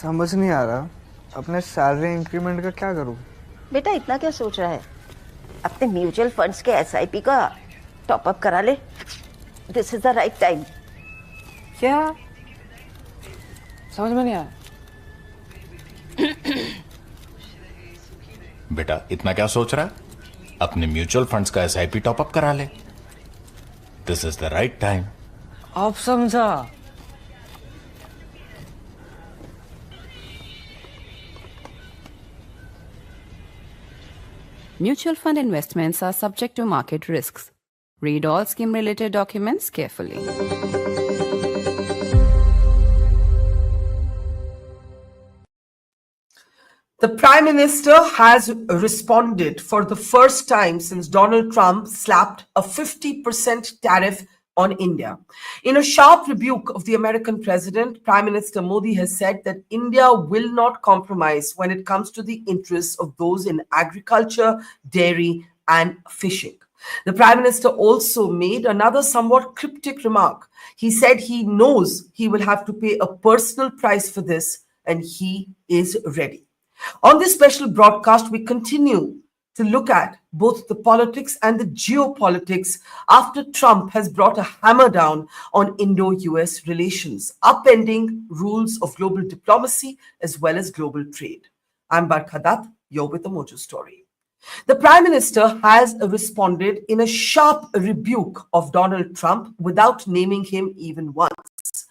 समझ नहीं आ रहा अपने सैलरी इंक्रीमेंट का क्या करूं। बेटा इतना क्या सोच रहा है? अपने म्यूचुअल फंड्स के एसआईपी का टॉप अप करा ले। This is the right time. क्या समझ में नहीं आया? बेटा इतना क्या सोच रहा है? अपने म्यूचुअल फंड्स का एसआईपी टॉप अप करा ले। This is the right time. आप समझा? Mutual fund investments are subject to market risks. Read all scheme-related documents carefully. The Prime Minister has responded for the first time since Donald Trump slapped a 50% tariff on India. In a sharp rebuke of the American president, Prime Minister Modi has said that India will not compromise when it comes to the interests of those in agriculture, dairy, and fishing. The Prime Minister also made another somewhat cryptic remark. He said he knows he will have to pay a personal price for this, and he is ready. On this special broadcast, we continue to look at both the politics and the geopolitics after Trump has brought a hammer down on Indo-U.S. relations, upending rules of global diplomacy as well as global trade. I'm Barkha, you're with the Mojo Story. The Prime Minister has responded in a sharp rebuke of Donald Trump without naming him even once.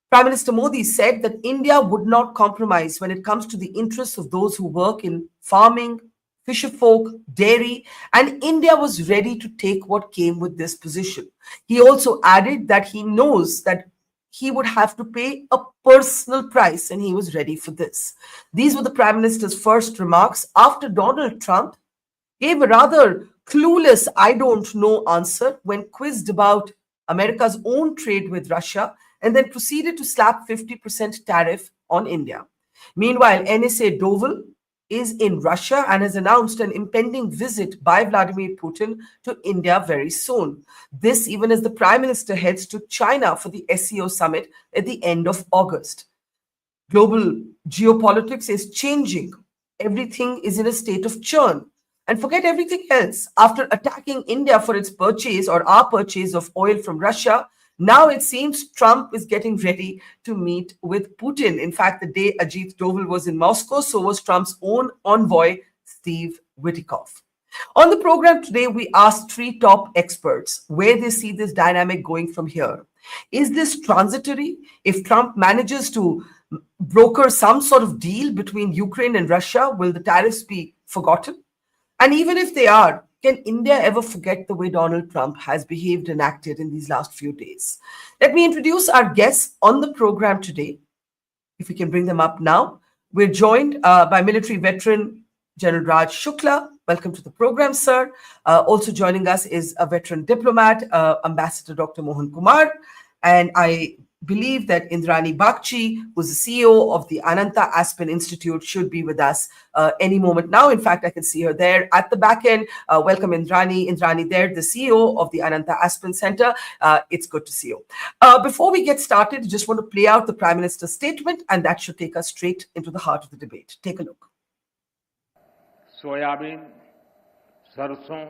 Prime Minister Modi said that India would not compromise when it comes to the interests of those who work in farming, fisherfolk, dairy, and India was ready to take what came with this position. He also added that he knows that he would have to pay a personal price and he was ready for this. These were the Prime Minister's first remarks after Donald Trump gave a rather clueless I don't know answer when quizzed about America's own trade with Russia and then proceeded to slap 50% tariff on India. Meanwhile, NSA Doval is in Russia and has announced an impending visit by Vladimir Putin to India very soon. This even as the Prime Minister heads to China for the SCO summit at the end of August. Global geopolitics is changing. Everything is in a state of churn. And forget everything else. After attacking India for its purchase or our purchase of oil from Russia, now it seems Trump is getting ready to meet with Putin. In fact, the day Ajit Doval was in Moscow, so was Trump's own envoy, Steve Witkoff. On the program today, we asked three top experts where they see this dynamic going from here. Is this transitory? If Trump manages to broker some sort of deal between Ukraine and Russia, will the tariffs be forgotten? And even if they are, can India ever forget the way Donald Trump has behaved and acted in these last few days? Let me introduce our guests on the program today. If we can bring them up now. We're joined by military veteran General Raj Shukla. Welcome to the program, sir. Also joining us is a veteran diplomat, Ambassador Dr. Mohan Kumar. And I believe that Indrani Bakchi, who's the CEO of the Ananta Aspen Institute, should be with us any moment now. In fact, I can see her there at the back end. Welcome, Indrani. Indrani there, the CEO of the Ananta Aspen Center. It's good to see you. Before we get started, I just want to play out the Prime Minister's statement, and that should take us straight into the heart of the debate. Take a look. Soybean, सरसों,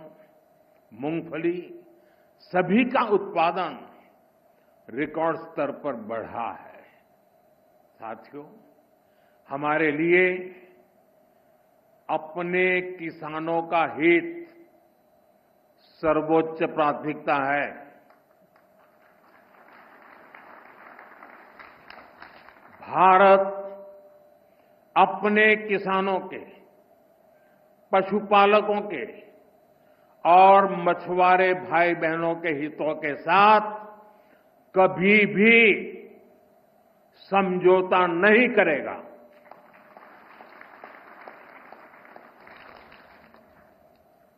मूंगफली, सभी का उत्पादन record स्तर पर बढ़ा है। साथियों, हमारे लिए अपने किसानों का हित सर्वोच्च प्राथमिकता है। भारत अपने किसानों के, पशुपालकों के और मछुआरे भाई बहनों के हितों के साथ कभी भी समझौता नहीं करेगा।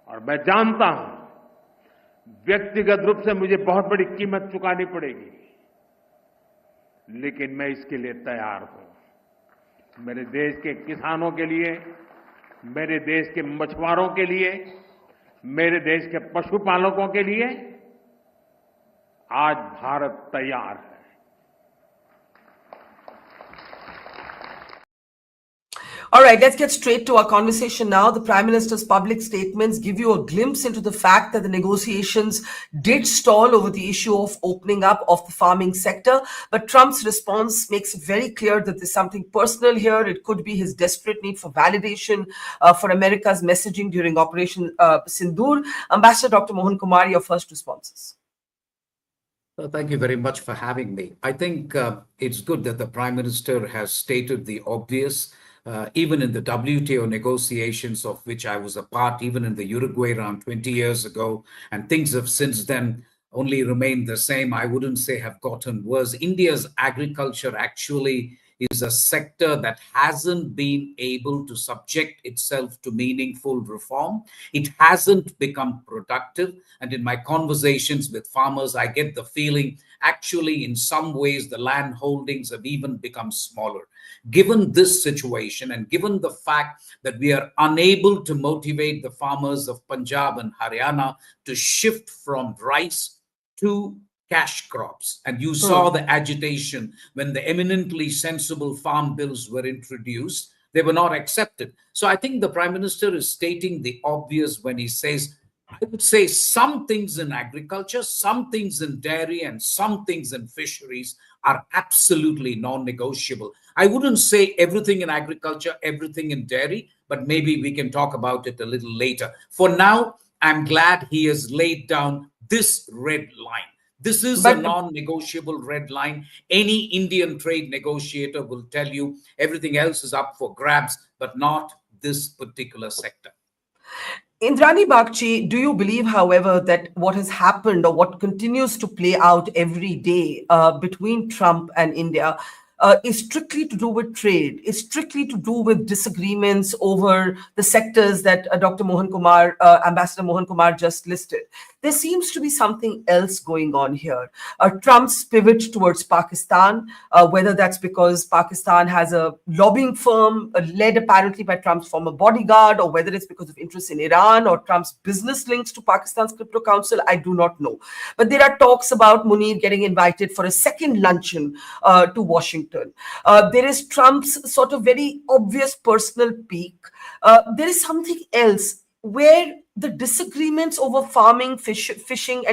और मैं जानता हूं व्यक्तिगत रूप से मुझे बहुत बड़ी कीमत चुकानी पड़ेगी, लेकिन मैं इसके लिए तैयार हूं। मेरे देश के किसानों के लिए, मेरे देश के मछुआरों के लिए, मेरे देश के पशुपालकों के लिए आज भारत तैयार है। All right, let's get straight to our conversation now. The Prime Minister's public statements give you a glimpse into the fact that the negotiations did stall over the issue of opening up of the farming sector. But Trump's response makes it very clear that there's something personal here. It could be his desperate need for validation for America's messaging during Operation Sindoor. Ambassador Dr. Mohan Kumar, your first responses. Well, thank you very much for having me. I think it's good that the Prime Minister has stated the obvious. Even in the WTO negotiations of which I was a part, even in the Uruguay round 20 years ago, and things have since then only remained the same. I wouldn't say have gotten worse. India's agriculture actually is a sector that hasn't been able to subject itself to meaningful reform. It hasn't become productive. And in my conversations with farmers, I get the feeling actually in some ways the land holdings have even become smaller. Given this situation and given the fact that we are unable to motivate the farmers of Punjab and Haryana to shift from rice to cash crops, and you saw the agitation when the eminently sensible farm bills were introduced, they were not accepted. So I think the Prime Minister is stating the obvious when he says, I would say some things in agriculture, some things in dairy, and some things in fisheries are absolutely non-negotiable. I wouldn't say everything in agriculture, everything in dairy, but maybe we can talk about it a little later. For now, I'm glad he has laid down this red line. This is a non-negotiable red line. Any Indian trade negotiator will tell you everything else is up for grabs, but not this particular sector. Indrani Bagchi, do you believe, however, that what has happened or what continues to play out every day between Trump and India is strictly to do with trade, is strictly to do with disagreements over the sectors that Dr. Mohan Kumar, Ambassador Mohan Kumar just listed? There seems to be something else going on here. Trump's pivot towards Pakistan, whether that's because Pakistan has a lobbying firm led apparently by Trump's former bodyguard, or whether it's because of interest in Iran or Trump's business links to Pakistan's crypto council, I do not know. But there are talks about Munir getting invited for a second luncheon to Washington. There is Trump's sort of very obvious personal pique. There is something else where the disagreements over farming, fishing,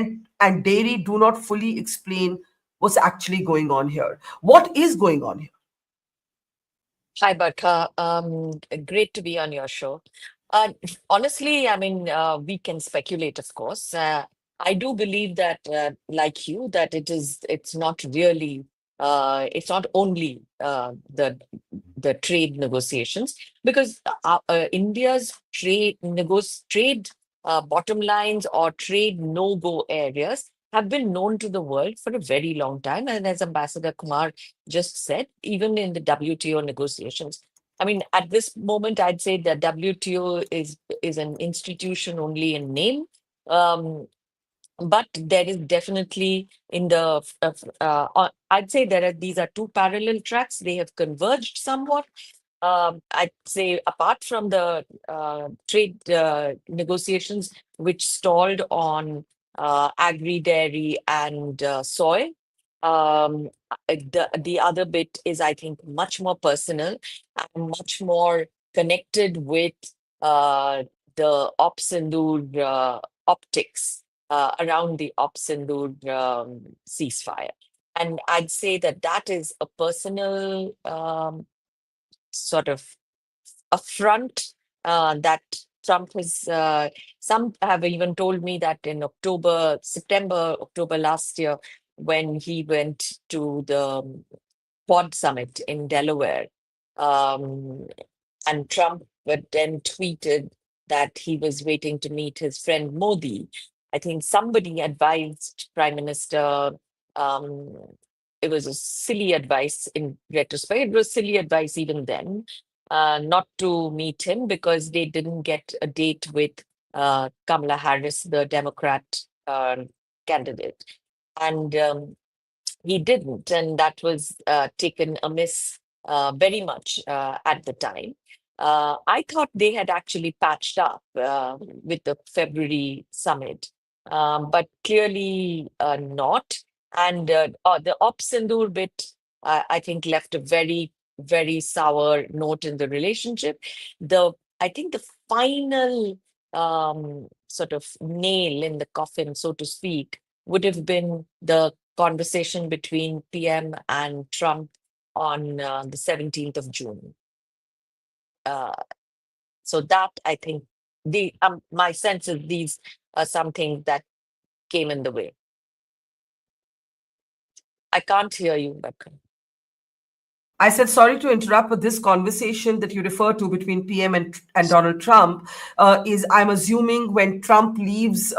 and dairy do not fully explain what's actually going on here. What is going on here? Hi, Barkha. Great to be on your show. Honestly, I mean, we can speculate, of course. I do believe that, like you, that it's not really, it's not only the trade negotiations, because India's trade bottom lines or trade no-go areas have been known to the world for a very long time. And as Ambassador Kumar just said, even in the WTO negotiations, I mean, at this moment, I'd say the WTO is an institution only in name. But there is definitely in the, I'd say these are two parallel tracks. They have converged somewhat. I'd say apart from the trade negotiations, which stalled on agri-dairy and soy, the other bit is, I think, much more personal and much more connected with the Sindoor optics around the Sindoor ceasefire. And I'd say that is a personal sort of affront that Trump has. Some have even told me that in September, October last year, when he went to the Quad Summit in Delaware, and Trump then tweeted that he was waiting to meet his friend Modi. I think somebody advised Prime Minister, it was a silly advice in retrospect. It was silly advice even then, not to meet him because they didn't get a date with Kamala Harris, the Democrat candidate. And he didn't, and that was taken amiss very much at the time. I thought they had actually patched up with the February summit, but clearly not. And the Sindoor bit, I think, left a very very sour note in the relationship. I think the final sort of nail in the coffin, so to speak, would have been the conversation between PM and Trump on the 17th of June. So that, I think, my sense is these are something that came in the way. I can't hear you, Barkha. I said, sorry to interrupt, but this conversation that you refer to between PM and Donald Trump is, I'm assuming, when Trump leaves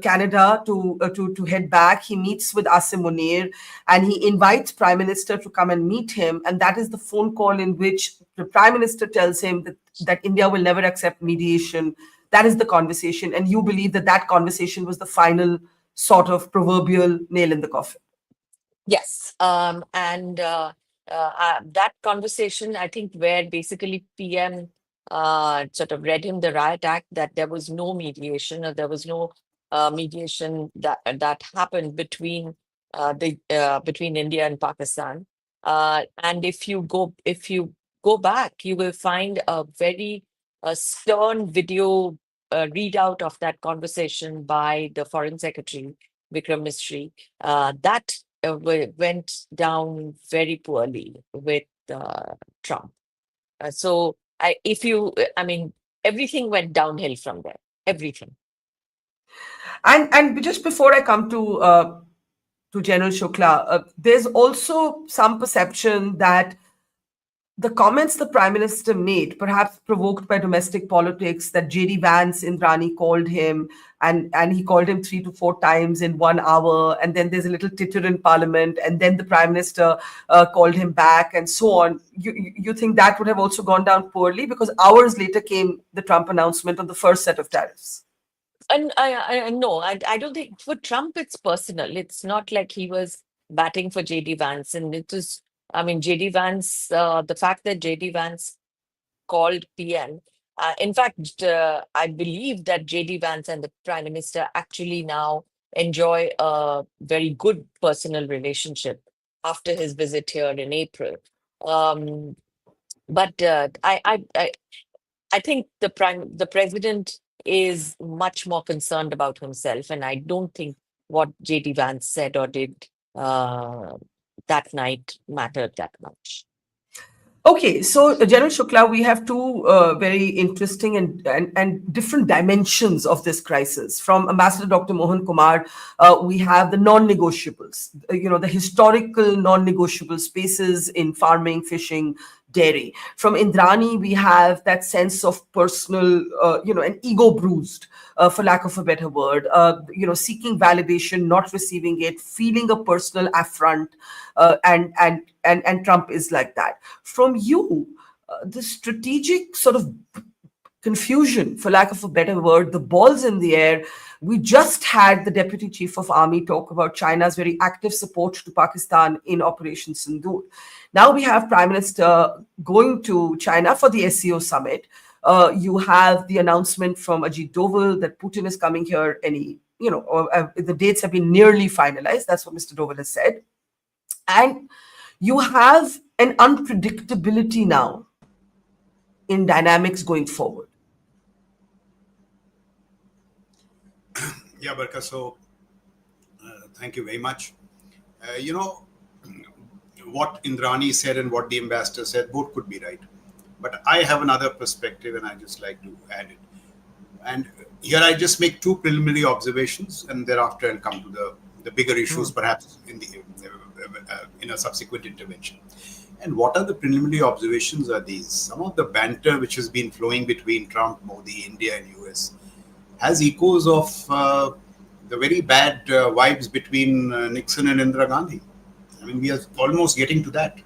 Canada to head back, he meets with Asim Munir and he invites Prime Minister to come and meet him. And that is the phone call in which the Prime Minister tells him that India will never accept mediation. That is the conversation. And you believe that that conversation was the final sort of proverbial nail in the coffin. Yes. That conversation, I think, where basically PM sort of read him the riot act, that there was no mediation, or there was no mediation that happened between between India and Pakistan. And if you go back, you will find a very stern video readout of that conversation by the Foreign Secretary Vikram Misri. That went down very poorly with Trump. Everything went downhill from there. Everything. And just before I come to General Shukla, there's also some perception that the comments the Prime Minister made, perhaps provoked by domestic politics, that J.D. Vance Indrani called him, and he called him 3 to 4 times in 1 hour, and then there's a little titter in Parliament, and then the Prime Minister called him back, and so on. You think that would have also gone down poorly? Because hours later came the Trump announcement on the first set of tariffs. And I don't think for Trump it's personal. It's not like he was batting for J.D. Vance, and it was. J.D. Vance, the fact that J.D. Vance called PM, in fact, I believe that J.D. Vance and the Prime Minister actually now enjoy a very good personal relationship after his visit here in April. But I think the president is much more concerned about himself, and I don't think what J.D. Vance said or did that night mattered that much. Okay, so General Shukla, we have two very interesting and different dimensions of this crisis. From Ambassador Dr. Mohan Kumar, we have the non-negotiables, the historical non-negotiable spaces in farming, fishing, dairy. From Indrani, we have that sense of personal, an ego bruised, for lack of a better word, seeking validation, not receiving it, feeling a personal affront, and Trump is like that. From you, the strategic sort of confusion, for lack of a better word, the balls in the air. We just had the Deputy Chief of Army talk about China's very active support to Pakistan in Operation Sindoor. Now we have Prime Minister going to China for the SCO summit. You have the announcement from Ajit Doval that Putin is coming here. The dates have been nearly finalized. That's what Mr. Doval has said. And you have an unpredictability now in dynamics going forward. Yeah, Barkha, so thank you very much. What Indrani said and what the ambassador said, both could be right. But I have another perspective and I just like to add it. And here I just make two preliminary observations and thereafter I'll come to the bigger issues perhaps in a subsequent intervention. And what are the preliminary observations are these? Some of the banter which has been flowing between Trump, Modi, India and US has echoes of the very bad vibes between Nixon and Indira Gandhi. We are almost getting to that.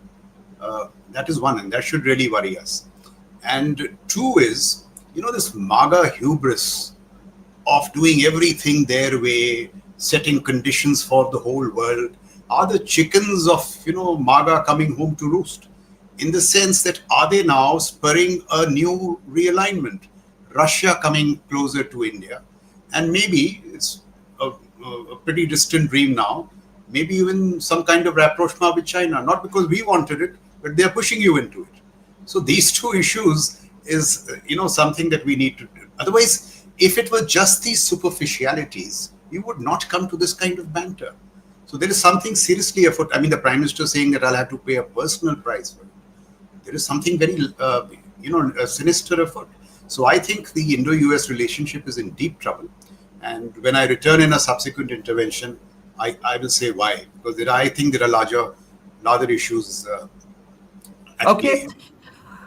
That is one, and that should really worry us. And two is, this MAGA hubris of doing everything their way, setting conditions for the whole world, are the chickens of, MAGA coming home to roost? In the sense that, are they now spurring a new realignment? Russia coming closer to India, and maybe it's a pretty distant dream now, maybe even some kind of rapprochement with China, not because we wanted it, but they are pushing you into it. So these two issues is, something that we need to do. Otherwise, if it were just these superficialities, you would not come to this kind of banter. So there is something seriously afoot. I mean, the Prime Minister saying that I'll have to pay a personal price for it. There is something very, sinister afoot. So I think the Indo-U.S. relationship is in deep trouble. And when I return in a subsequent intervention, I will say why. Because I think there are larger issues at play.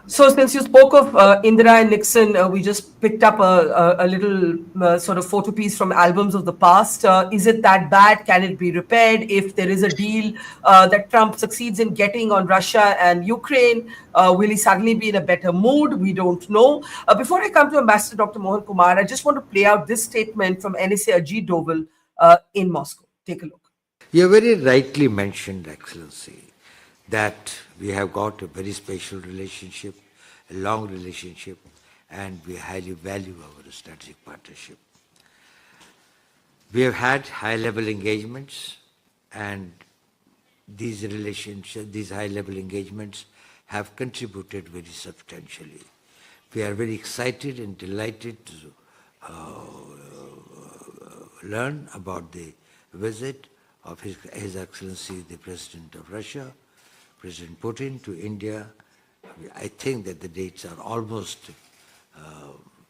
So since you spoke of Indira and Nixon, we just picked up a little sort of photo piece from albums of the past. Is it that bad? Can it be repaired? If there is a deal that Trump succeeds in getting on Russia and Ukraine, will he suddenly be in a better mood? We don't know. Before I come to Ambassador Dr. Mohan Kumar, I just want to play out this statement from NSA Ajit Doval in Moscow. Take a look. You have very rightly mentioned, Excellency, that we have got a very special relationship, a long relationship, and we highly value our strategic partnership. We have had high-level engagements, and these high-level engagements have contributed very substantially. We are very excited and delighted to learn about the visit of His Excellency, the President of Russia, President Putin, to India. I think that the dates are almost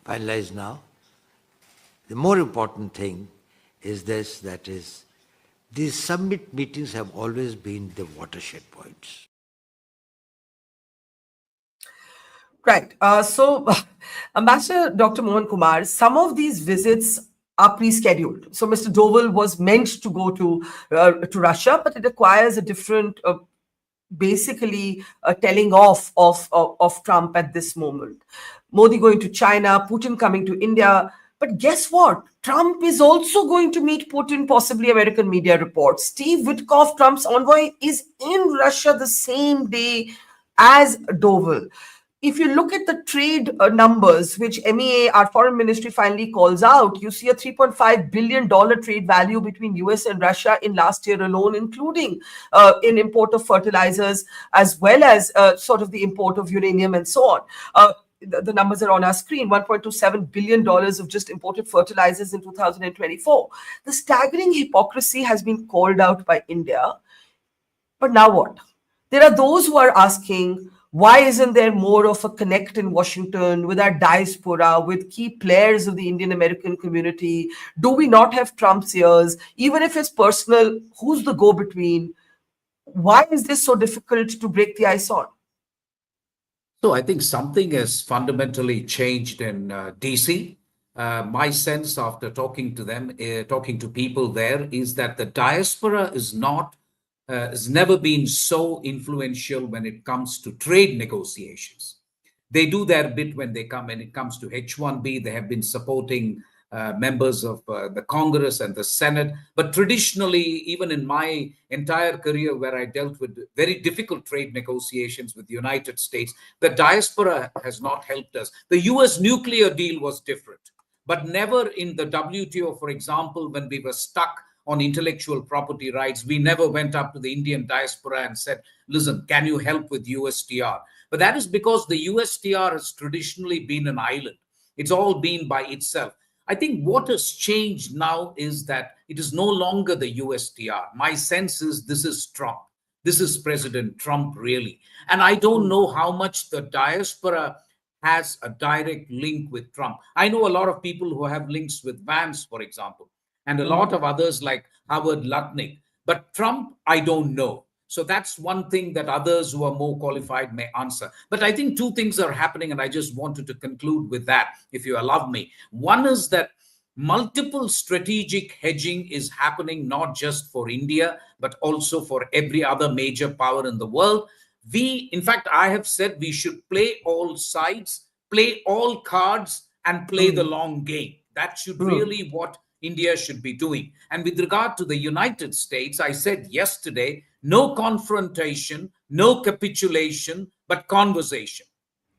finalized now. The more important thing is this, that is, these summit meetings have always been the watershed points. Right. So, Ambassador Dr. Mohan Kumar, some of these visits are pre-scheduled. So, Mr. Doval was meant to go to Russia, but it requires a different, basically, telling off of Trump at this moment. Modi going to China, Putin coming to India. But guess what? Trump is also going to meet Putin, possibly, American media reports. Steve Witkoff, Trump's envoy, is in Russia the same day as Doval. If you look at the trade numbers, which MEA, our foreign ministry, finally calls out, you see a $3.5 billion trade value between US and Russia in last year alone, including in import of fertilizers, as well as sort of the import of uranium and so on. The numbers are on our screen, $1.27 billion of just imported fertilizers in 2024. The staggering hypocrisy has been called out by India. But now what? There are those who are asking, why isn't there more of a connect in Washington with our diaspora, with key players of the Indian American community? Do we not have Trump's ears? Even if it's personal, who's the go-between? Why is this so difficult to break the ice on? So I think something has fundamentally changed in DC. My sense after talking to them, talking to people there, is that the diaspora is not has never been so influential when it comes to trade negotiations. They do their bit when it comes to H-1B. They have been supporting members of the Congress and the Senate. But traditionally, even in my entire career where I dealt with very difficult trade negotiations with the United States, the diaspora has not helped us. The US nuclear deal was different, but never in the WTO, for example, when we were stuck on intellectual property rights, we never went up to the Indian diaspora and said, listen, can you help with USTR? But that is because the USTR has traditionally been an island. It's all been by itself. I think what has changed now is that it is no longer the USTR. My sense is this is Trump. This is President Trump, really. And I don't know how much the diaspora has a direct link with Trump. I know a lot of people who have links with Vance, for example, and a lot of others like Howard Lutnick. But Trump, I don't know. So that's one thing that others who are more qualified may answer. But I think two things are happening, and I just wanted to conclude with that, if you allow me. One is that multiple strategic hedging is happening, not just for India, but also for every other major power in the world. In fact, I have said we should play all sides, play all cards, and play the long game. That should really what India should be doing. And with regard to the United States, I said yesterday, no confrontation, no capitulation, but conversation.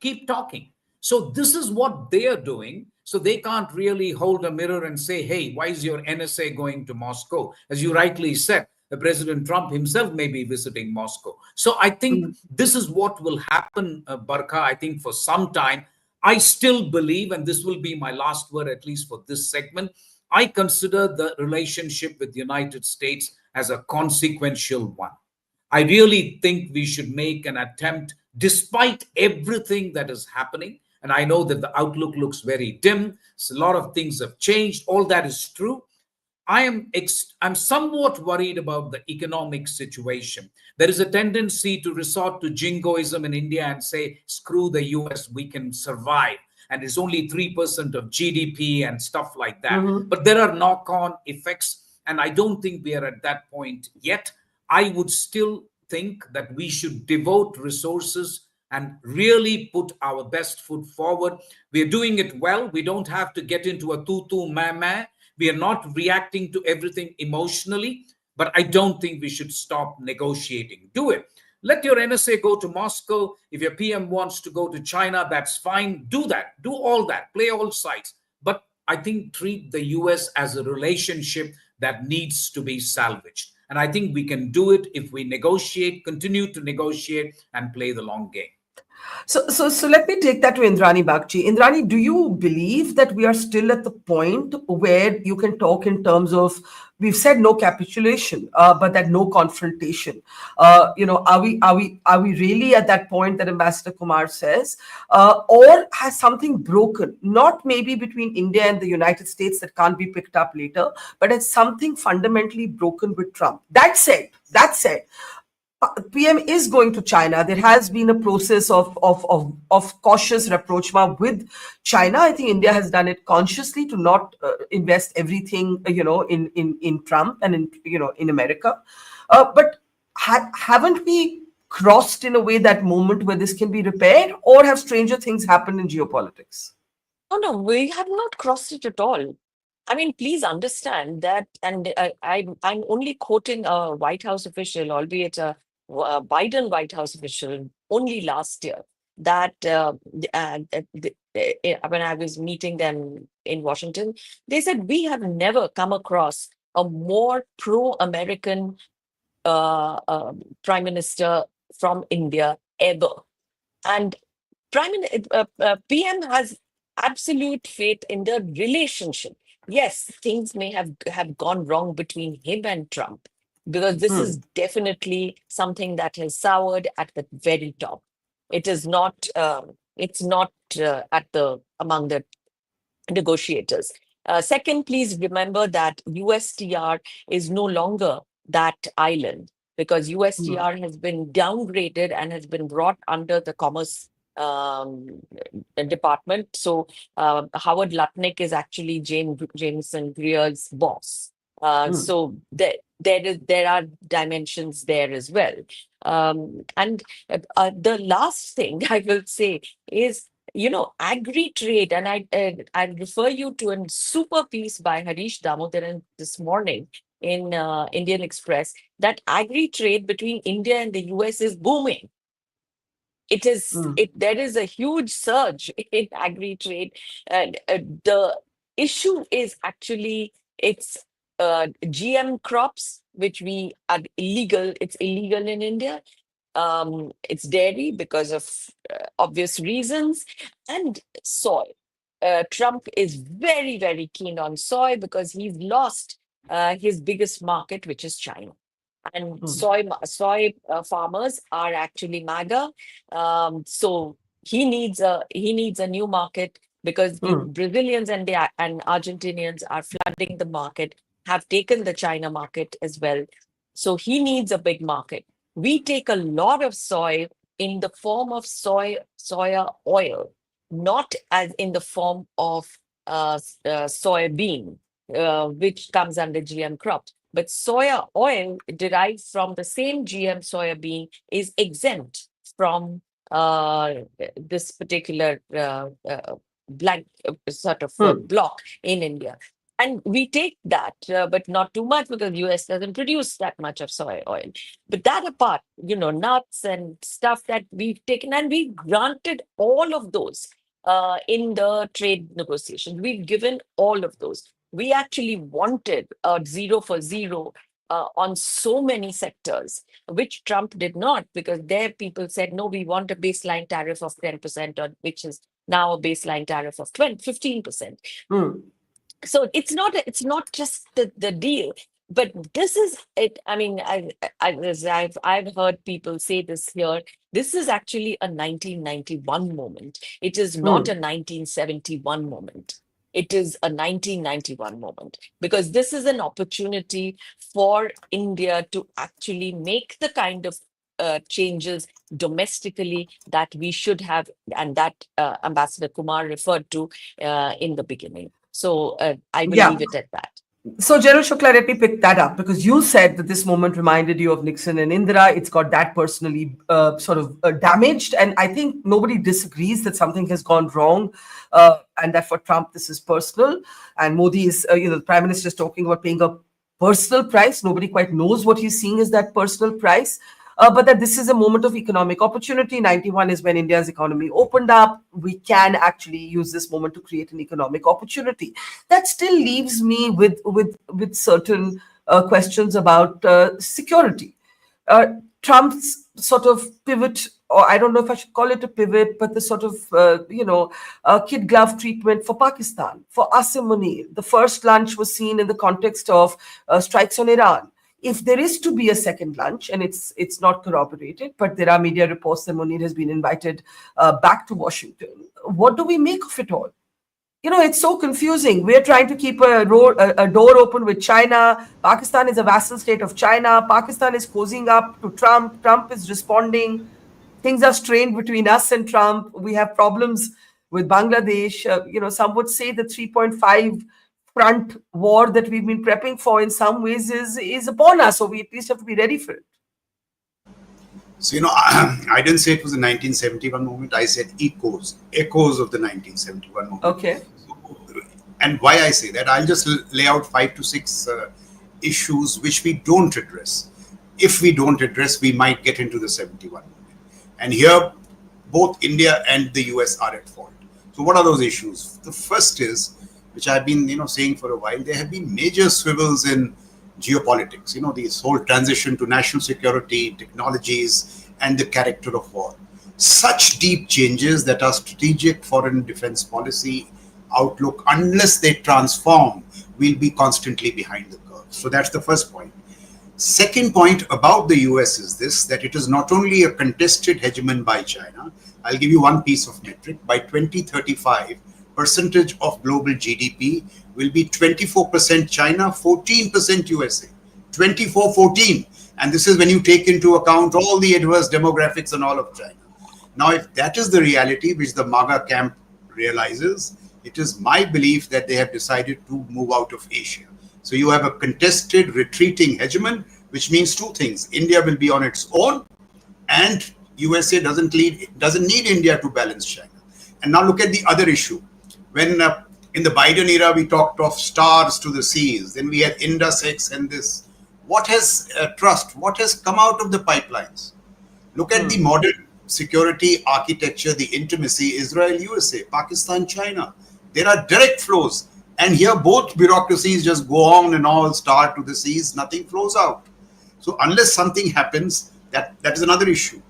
Keep talking. So this is what they are doing. So they can't really hold a mirror and say, hey, why is your NSA going to Moscow? As you rightly said, President Trump himself may be visiting Moscow. So I think this is what will happen, Barkha, I think for some time. I still believe, and this will be my last word, at least for this segment, I consider the relationship with the United States as a consequential one. I really think we should make an attempt, despite everything that is happening. And I know that the outlook looks very dim. So a lot of things have changed. All that is true. I'm somewhat worried about the economic situation. There is a tendency to resort to jingoism in India and say, screw the US, we can survive. And it's only 3% of GDP and stuff like that. But there are knock-on effects. And I don't think we are at that point yet. I would still think that we should devote resources and really put our best foot forward. We are doing it well. We don't have to get into a tutu meh. We are not reacting to everything emotionally, but I don't think we should stop negotiating. Do it. Let your NSA go to Moscow. If your PM wants to go to China, that's fine. Do that. Do all that. Play all sides. But I think treat the US as a relationship that needs to be salvaged. And I think we can do it if we negotiate, continue to negotiate, and play the long game. So let me take that to Indrani Bagchi. Indrani, do you believe that we are still at the point where you can talk in terms of, we've said no capitulation, but that no confrontation? Are we really at that point that Ambassador Kumar says, or has something broken? Not maybe between India and the United States that can't be picked up later, but has something fundamentally broken with Trump? That said. PM is going to China. There has been a process of cautious rapprochement with China. I think India has done it consciously to not invest everything, in Trump and in America. But haven't we crossed in a way that moment where this can be repaired, or have stranger things happened in geopolitics? No, we have not crossed it at all. I mean, please understand that, and I'm only quoting a White House official, albeit a Biden White House official, only last year, that when I was meeting them in Washington, they said, we have never come across a more pro-American prime minister from India ever. And PM has absolute faith in the relationship. Yes, things may have gone wrong between him and Trump, because this is definitely something that has soured at the very top. It is not. It's not among the negotiators. Second, please remember that USTR is no longer that island, because USTR has been downgraded and has been brought under the Commerce Department. So Howard Lutnick is actually Jameson Greer's boss. So there are dimensions there as well. And the last thing I will say is, agri-trade, and I refer you to a super piece by Harish Damodaran this morning in Indian Express, that agri-trade between India and the US is booming. There is a huge surge in agri-trade. The issue is actually it's GM crops, which we are illegal. It's illegal in India. It's dairy because of obvious reasons, and soy. Trump is very, very keen on soy because he's lost his biggest market, which is China. And soy farmers are actually MAGA. So he needs a new market, because the Brazilians and Argentinians are flooding the market, have taken the China market as well. So he needs a big market. We take a lot of soy in the form of soya oil, not as in the form of soybean, which comes under GM crops. But soya oil derived from the same GM soybean is exempt from this particular blank sort of block in India. And we take that, but not too much, because US doesn't produce that much of soy oil. But that apart, nuts and stuff that we've taken, and we granted all of those in the trade negotiations. We've given all of those. We actually wanted a 0 for 0 on so many sectors, which Trump did not, because there people said, no, we want a baseline tariff of 10%, or which is now a baseline tariff of 15%. So it's not just the deal, but this is it. I mean, I've heard people say this here. This is actually a 1991 moment. It is not a 1971 moment. It is a 1991 moment, because this is an opportunity for India to actually make the kind of changes domestically that we should have, and that Ambassador Kumar referred to in the beginning. So I will leave it at that. So, General Shukla, let me pick that up, because you said that this moment reminded you of Nixon and Indira. It's got that personally damaged. And I think nobody disagrees that something has gone wrong, and that for Trump, this is personal. And Modi is, the Prime Minister is talking about paying a personal price. Nobody quite knows what he's seeing as that personal price. But that this is a moment of economic opportunity. 91 is when India's economy opened up. We can actually use this moment to create an economic opportunity. That still leaves me with certain questions about security. Trump's sort of pivot, or I don't know if I should call it a pivot, but the sort of, kid glove treatment for Pakistan, for Asim Munir. The first lunch was seen in the context of strikes on Iran. If there is to be a second lunch, and it's not corroborated, but there are media reports that Munir has been invited back to Washington. What do we make of it all? It's so confusing. We're trying to keep a door open with China. Pakistan is a vassal state of China. Pakistan is cozying up to Trump. Trump is responding. Things are strained between us and Trump. We have problems with Bangladesh. Some would say the 3.5 front war that we've been prepping for in some ways is upon us. So we at least have to be ready for it. So, I didn't say it was a 1971 moment. I said echoes of the 1971 moment. Okay. And why I say that, I'll just lay out 5 to 6 issues which we don't address. If we don't address, we might get into the 71 moment. And here, both India and the US are at fault. So what are those issues? The first is, which I've been saying for a while, there have been major swivels in geopolitics, this whole transition to national security, technologies, and the character of war. Such deep changes that our strategic foreign defense policy outlook, unless they transform, will be constantly behind the curve. So that's the first point. Second point about the US is this, that it is not only a contested hegemon by China. I'll give you one piece of metric. By 2035, percentage of global GDP will be 24% China, 14% USA. 24-14. And this is when you take into account all the adverse demographics and all of China. Now, if that is the reality which the MAGA camp realizes, it is my belief that they have decided to move out of Asia. So you have a contested, retreating hegemon, which means two things. India will be on its own, and USA doesn't need India to balance China. And now look at the other issue. When in the Biden era, we talked of stars to the seas, then we had Indus X and this. What has what has come out of the pipelines? Look at the modern security architecture, the intimacy, Israel, USA, Pakistan, China. There are direct flows. And here both bureaucracies just go on and all, star to the seas, nothing flows out. So unless something happens, that is another issue.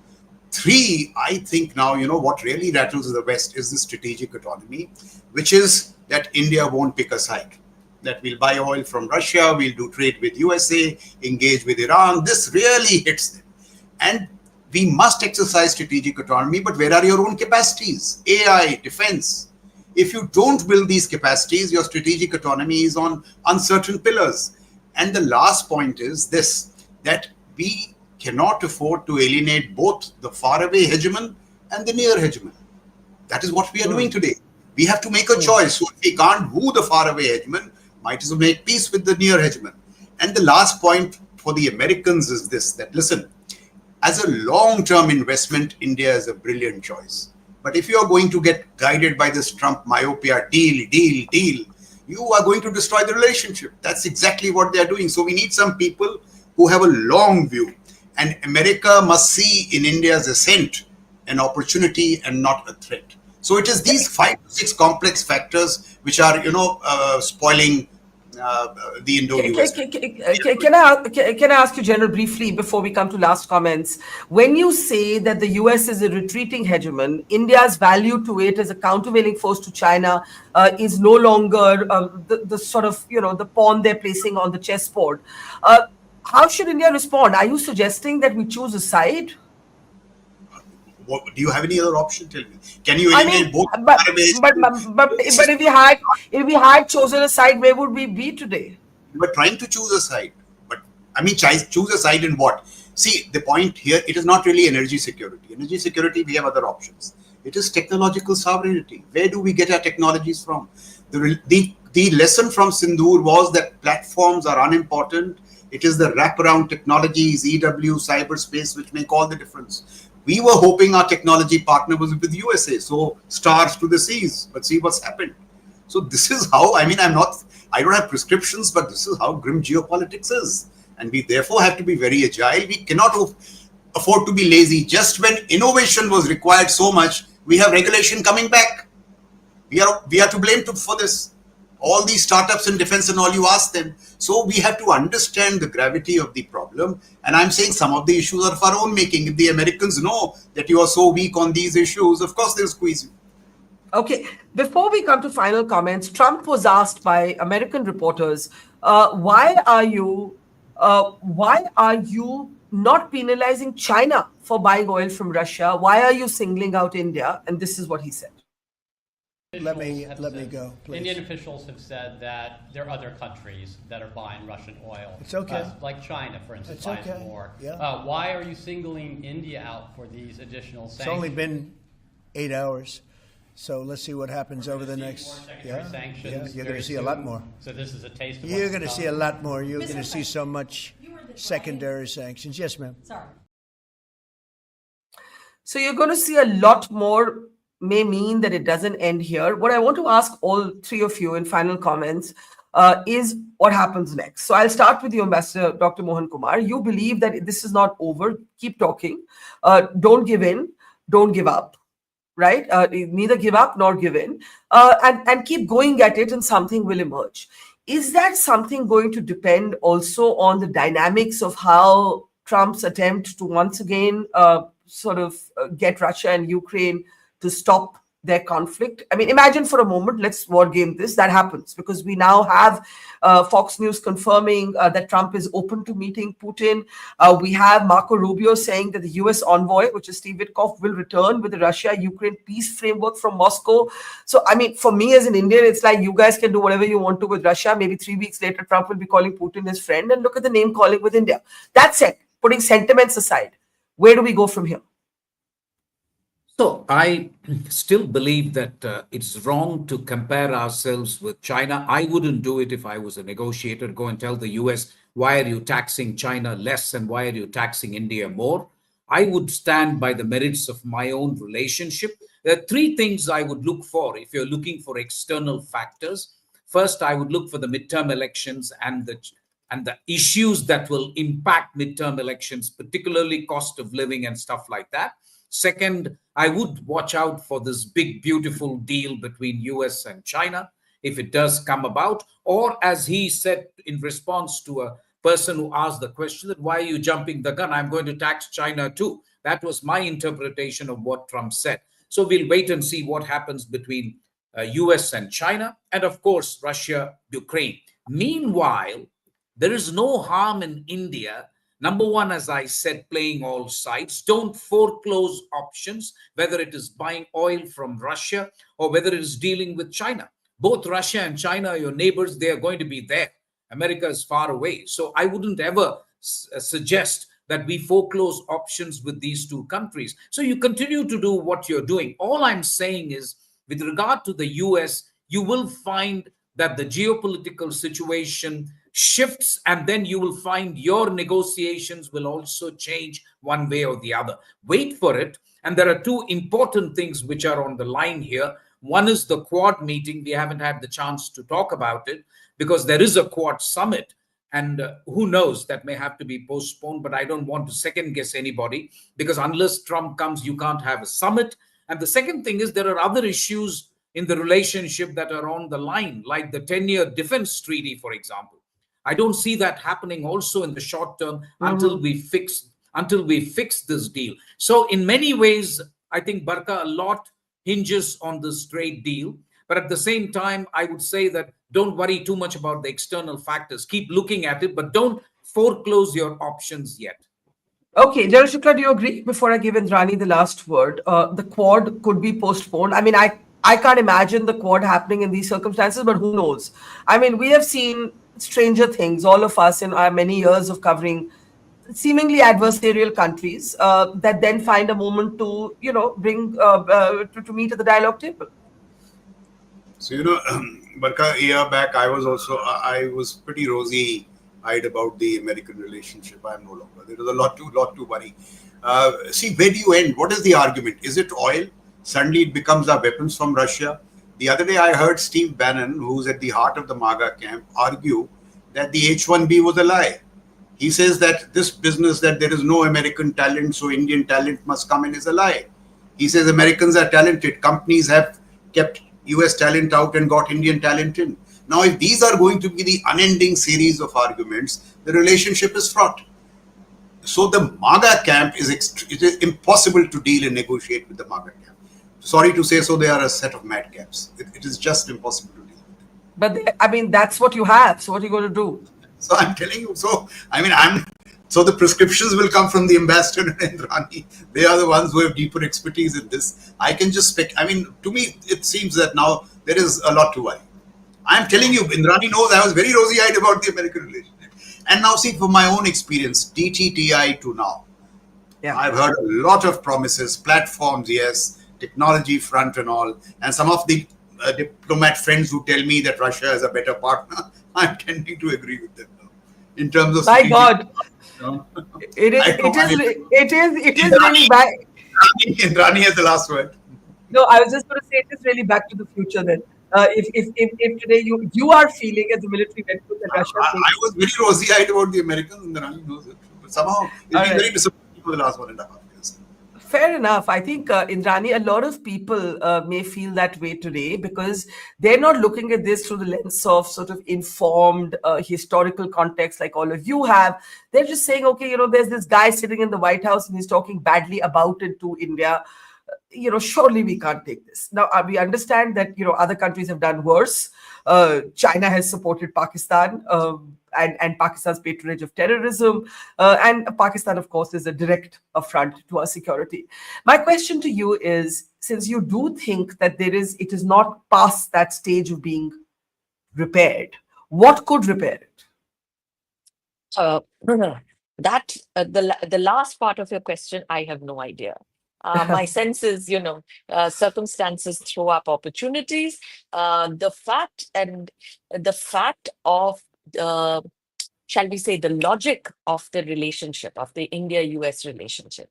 3, I think now, what really rattles the West is the strategic autonomy, which is that India won't pick a side. That we'll buy oil from Russia, we'll do trade with USA, engage with Iran. This really hits them. And we must exercise strategic autonomy, but where are your own capacities? AI, defense. If you don't build these capacities, your strategic autonomy is on uncertain pillars. And the last point is this, that we cannot afford to alienate both the faraway hegemon and the near hegemon. That is what we are doing today. We have to make a choice. So if we can't woo the faraway hegemon, might as well make peace with the near hegemon. And the last point for the Americans is this, that listen, as a long-term investment, India is a brilliant choice. But if you are going to get guided by this Trump myopia, deal, you are going to destroy the relationship. That's exactly what they are doing. So we need some people who have a long view. And America must see in India's ascent an opportunity and not a threat. So it is these 5 to 6 complex factors which are, spoiling the Indo-U.S. Can I ask you, General, briefly before we come to last comments? When you say that the US is a retreating hegemon, India's value to it as a countervailing force to China is no longer the sort of, the pawn they're placing on the chessboard. How should India respond? Are you suggesting that we choose a side? Do you have any other option? Tell me. Can you I eliminate mean, both? but if we had chosen a side, where would we be today? We're trying to choose a side, but I mean, choose a side in what? See, the point here, it is not really energy security. Energy security, we have other options. It is technological sovereignty. Where do we get our technologies from? The lesson from Sindoor was that platforms are unimportant. It is the wraparound technologies, EW, cyberspace, which make all the difference. We were hoping our technology partner was with USA, so stars to the seas, but see what's happened. So this is how, I mean, I don't have prescriptions, but this is how grim geopolitics is. And we therefore have to be very agile. We cannot afford to be lazy. Just when innovation was required so much, we have regulation coming back. We are to blame for this. All these startups in defense and all, you ask them. So we have to understand the gravity of the problem. And I'm saying some of the issues are of our own making. If the Americans know that you are so weak on these issues, of course they'll squeeze you. Okay, before we come to final comments, Trump was asked by American reporters, why are you not penalizing China for buying oil from Russia? Why are you singling out India? And this is what he said. Let me go, please. Indian officials have said that there are other countries that are buying Russian oil. It's okay. Like China, for instance, It's buying okay. more. Yeah. Why are you singling India out for these additional sanctions? It's only been 8 hours, so let's see what happens over the next. Sanctions you're going to see a lot more. So this is a taste of You're going to see a lot more. You're going to see so much secondary sanctions. Yes, ma'am. Sorry. So you're going to see a lot more. May mean that it doesn't end here. What I want to ask all three of you in final comments is what happens next. So I'll start with you, Ambassador Dr. Mohan Kumar. You believe that this is not over. Keep talking. Don't give in. Don't give up. Right? Neither give up nor give in. And keep going at it and something will emerge. Is that something going to depend also on the dynamics of how Trump's attempt to once again get Russia and Ukraine to stop their conflict? I mean, imagine for a moment, let's war game this, that happens because we now have Fox News confirming that Trump is open to meeting Putin. We have Marco Rubio saying that the US envoy, which is Steve Witkoff, will return with the Russia-Ukraine peace framework from Moscow. So, I mean, for me as an Indian, it's like you guys can do whatever you want to with Russia. Maybe 3 weeks later, Trump will be calling Putin his friend, and look at the name calling with India. That's it. Putting sentiments aside, where do we go from here? So I still believe that it's wrong to compare ourselves with China. I wouldn't do it if I was a negotiator. Go and tell the US, why are you taxing China less and why are you taxing India more? I would stand by the merits of my own relationship. There are three things I would look for if you're looking for external factors. First, I would look for the midterm elections and the issues that will impact midterm elections, particularly cost of living and stuff like that. Second, I would watch out for this big, beautiful deal between US and China, if it does come about. Or as he said in response to a person who asked the question, that why are you jumping the gun? I'm going to tax China too. That was my interpretation of what Trump said. So we'll wait and see what happens between US and China, and of course, Russia, Ukraine. Meanwhile, there is no harm in India. Number one, as I said, playing all sides. Don't foreclose options, whether it is buying oil from Russia or whether it is dealing with China. Both Russia and China are your neighbors. They are going to be there. America is far away. So I wouldn't ever suggest that we foreclose options with these two countries. So you continue to do what you're doing. All I'm saying is, with regard to the US, you will find that the geopolitical situation shifts, and then you will find your negotiations will also change one way or the other. Wait for it. And there are two important things which are on the line here. One is the Quad meeting. We haven't had the chance to talk about it because there is a Quad summit, and who knows, that may have to be postponed, but I don't want to second guess anybody, because unless Trump comes, you can't have a summit. And the second thing is there are other issues in the relationship that are on the line, like the 10-year defense treaty, for example. I don't see that happening also in the short term until we fix this deal. So in many ways, I think, Barkha, a lot hinges on this trade deal. But at the same time, I would say that don't worry too much about the external factors. Keep looking at it, but don't foreclose your options yet. Okay, General Shukla, do you agree? Before I give Indrani the last word, the Quad could be postponed. I mean, I can't imagine the Quad happening in these circumstances, but who knows? I mean, we have seen stranger things, all of us, in our many years of covering seemingly adversarial countries that then find a moment to, bring to meet at the dialogue table. So, Barkha, a year back, I was pretty rosy-eyed about the American relationship. I am no longer. There was a lot to worry. See, where do you end? What is the argument? Is it oil? Suddenly it becomes our weapons from Russia. The other day I heard Steve Bannon, who's at the heart of the MAGA camp, argue that the H-1B was a lie. He says that this business that there is no American talent, so Indian talent must come in, is a lie. He says Americans are talented. Companies have kept US talent out and got Indian talent in. Now, if these are going to be the unending series of arguments, the relationship is fraught. So the MAGA camp it is impossible to deal and negotiate with the MAGA camp. Sorry to say so, they are a set of madcaps. It is just impossible to deal with them. But I mean, that's what you have. So what are you going to do? So I'm telling you. So so the prescriptions will come from the ambassador and Indrani. They are the ones who have deeper expertise in this. I can just to me, it seems that now there is a lot to worry. I'm telling you, Indrani knows I was very rosy-eyed about the American relationship. And now see, from my own experience, TTTI to now, I've heard a lot of promises, platforms, yes, technology front and all. And some of the diplomat friends who tell me that Russia is a better partner, I'm tending to agree with them now. In terms of my God, it is really back. Indrani has the last word. No, I was just going to say it is really back to the future then. If today you are feeling as a military veteran that Russia, I was very rosy-eyed about the Americans, and Indrani knows it. But somehow it's been very disappointing for the last 1.5 years. Fair enough. I think, Indrani, a lot of people may feel that way today because they're not looking at this through the lens of sort of informed historical context like all of you have. They're just saying, okay, there's this guy sitting in the White House and he's talking badly about it to India. Surely we can't take this. Now, we understand that, other countries have done worse. China has supported Pakistan and Pakistan's patronage of terrorism. And Pakistan, of course, is a direct affront to our security. My question to you is, since you do think that it is not past that stage of being repaired, what could repair it? The last part of your question, I have no idea. My sense is, circumstances throw up opportunities. The fact of, shall we say, the logic of the relationship, of the India-U.S. relationship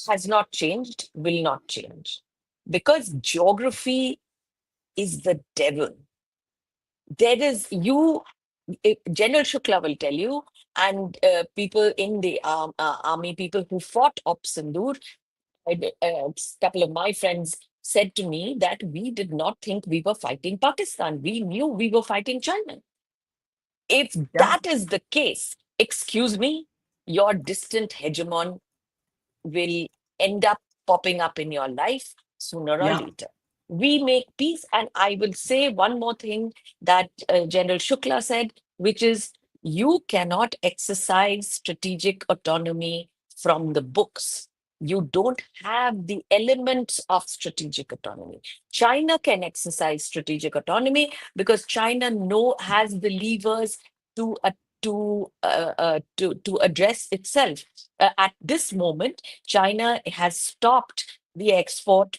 has not changed, will not change. Because geography is the devil. General Shukla will tell you, and people in the army, people who fought Operation Sindoor, a couple of my friends said to me that we did not think we were fighting Pakistan. We knew we were fighting China. If that is the case, excuse me, your distant hegemon will end up popping up in your life sooner or later. We make peace. And I will say one more thing that General Shukla said, which is you cannot exercise strategic autonomy from the books. You don't have the elements of strategic autonomy. China can exercise strategic autonomy because China has the levers to address itself. At this moment, China has stopped the export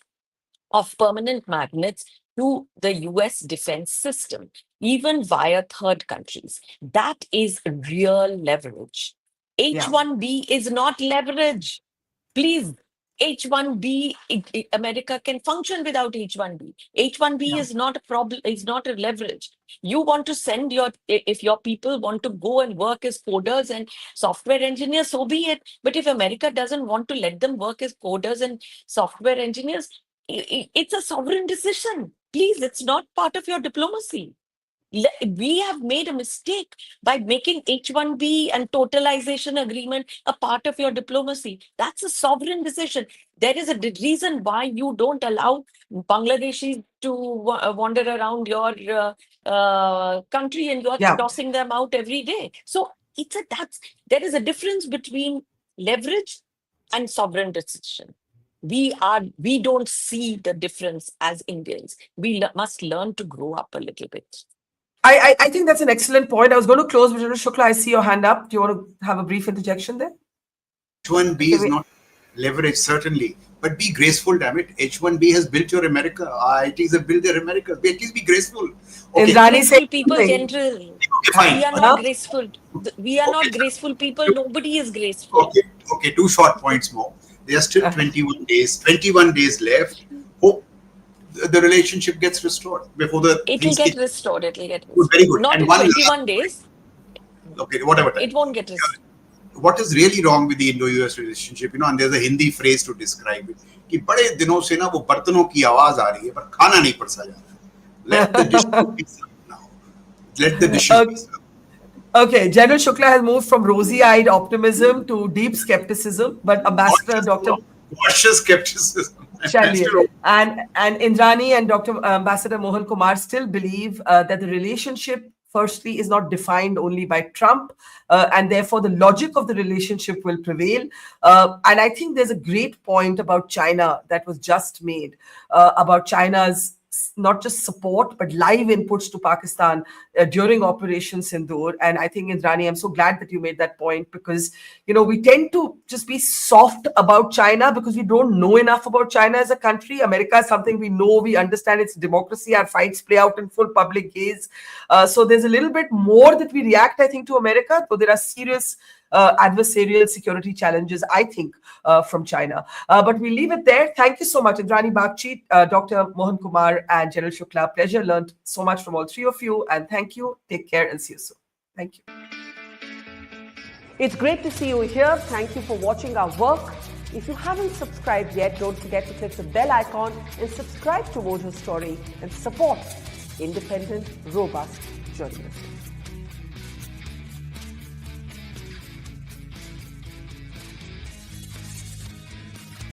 of permanent magnets to the US defense system, even via third countries. That is real leverage. H-1B is not leverage. Please, H-1B, America can function without H-1B. H-1B is not a problem, is not a leverage. You want to send if your people want to go and work as coders and software engineers, so be it. But if America doesn't want to let them work as coders and software engineers, It's a sovereign decision. Please, it's not part of your diplomacy. We have made a mistake by making H-1B and totalization agreement a part of your diplomacy. That's a sovereign decision. There is a reason why you don't allow Bangladeshis to wander around your country, and you're tossing them out every day. So there is a difference between leverage and sovereign decision. We don't see the difference as Indians. We must learn to grow up a little bit. I think that's an excellent point. I was going to close, but General Shukla, I see your hand up. Do you want to have a brief interjection there? H-1B is not leverage, certainly, but be graceful, damn it. H-1B has built your America. IITs have built their America. At least be graceful. Okay. Graceful people, General. Okay, fine. We are not graceful. We are not graceful people. Nobody is graceful. Okay, 2 short points more. There are still 21 days left. Hope the relationship gets restored before the. It will get restored. It will get restored. Very good. Not and in 21 days. Okay, whatever time. It won't get restored. What is really wrong with the Indo-US relationship, and there's a Hindi phrase to describe it, कि बड़े दिनों से ना वो बर्तनों की आवाज आ रही है पर खाना नहीं परसा जा रहा. Let the dishes be served now. Let the dishes be served. Okay, General Shukla has moved from rosy-eyed optimism to deep skepticism, but Ambassador Dr. Cautious skepticism. And Indrani and Dr. Ambassador Mohan Kumar still believe that the relationship, firstly, is not defined only by Trump, and therefore the logic of the relationship will prevail. And I think there's a great point about China that was just made about China's not just support, but live inputs to Pakistan during Operation Sindoor. And I think, Indrani, I'm so glad that you made that point, because, we tend to just be soft about China because we don't know enough about China as a country. America is something we know, we understand its democracy, our fights play out in full public gaze. So there's a little bit more that we react, I think, to America, though there are serious adversarial security challenges, I think, from China. But we leave it there. Thank you so much, Indrani Bagchi, Dr. Mohan Kumar, and General Shukla. Pleasure. Learned so much from all 3 of you. And thank you. Take care and see you soon. Thank you. It's great to see you here. Thank you for watching our work. If you haven't subscribed yet, don't forget to click the bell icon and subscribe to Mojo Story and support independent, robust journalism.